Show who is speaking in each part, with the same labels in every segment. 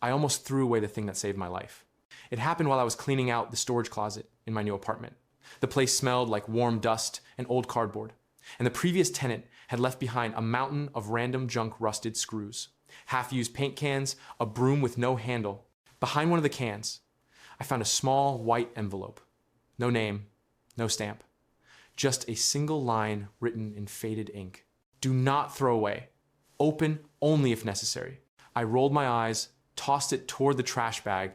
Speaker 1: I almost threw away the thing that saved my life. It happened while I was cleaning out the storage closet in my new apartment. The place smelled like warm dust and old cardboard, and the previous tenant had left behind a mountain of random junk rusted screws, half-used paint cans, a broom with no handle. Behind one of the cans, I found a small white envelope. No name, no stamp. Just a single line written in faded ink. Do not throw away. Open only if necessary. I rolled my eyes, tossed it toward the trash bag,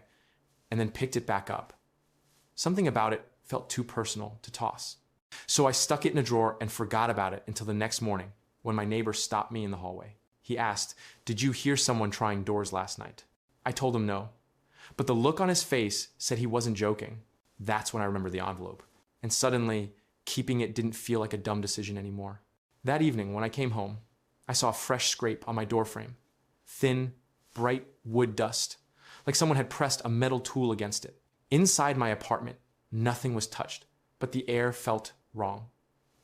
Speaker 1: and then picked it back up. Something about it felt too personal to toss. So I stuck it in a drawer and forgot about it until the next morning when my neighbor stopped me in the hallway. He asked, "Did you hear someone trying doors last night?" I told him no, but the look on his face said he wasn't joking. That's when I remembered the envelope. And suddenly, keeping it didn't feel like a dumb decision anymore. That evening, when I came home, I saw a fresh scrape on my doorframe. Thin, bright wood dust, like someone had pressed a metal tool against it. Inside my apartment, nothing was touched, but the air felt wrong.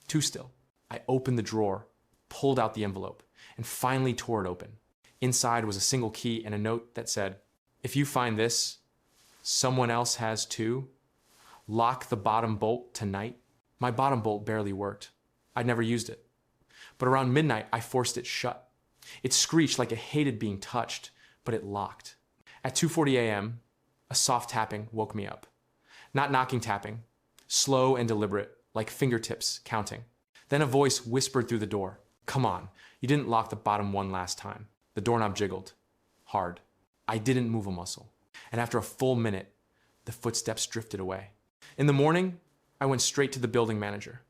Speaker 1: Too still. I opened the drawer, pulled out the envelope, and finally tore it open. Inside was a single key and a note that said, "If you find this, someone else has too. Lock the bottom bolt tonight." My bottom bolt barely worked. I'd never used it. But around midnight, I forced it shut. It screeched like it hated being touched, but it locked. At 2:40 a.m., a soft tapping woke me up. Not knocking tapping, slow and deliberate, like fingertips counting. Then a voice whispered through the door. "Come on, you didn't lock the bottom one last time." The doorknob jiggled. Hard. I didn't move a muscle. And after a full minute, the footsteps drifted away. In the morning, I went straight to the building manager.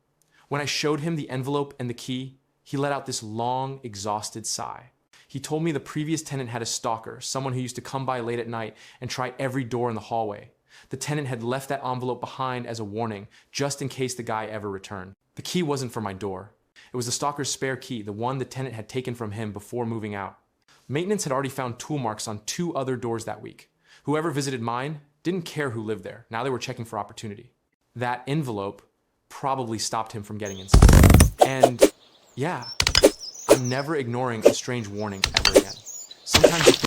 Speaker 1: When I showed him the envelope and the key, he let out this long, exhausted sigh. He told me the previous tenant had a stalker, someone who used to come by late at night and try every door in the hallway. The tenant had left that envelope behind as a warning, just in case the guy ever returned. The key wasn't for my door. It was the stalker's spare key, the one the tenant had taken from him before moving out. Maintenance had already found tool marks on 2 other doors that week. Whoever visited mine didn't care who lived there. Now they were checking for opportunity. That envelope probably stopped him from getting inside. And yeah, I'm never ignoring a strange warning ever again. Sometimes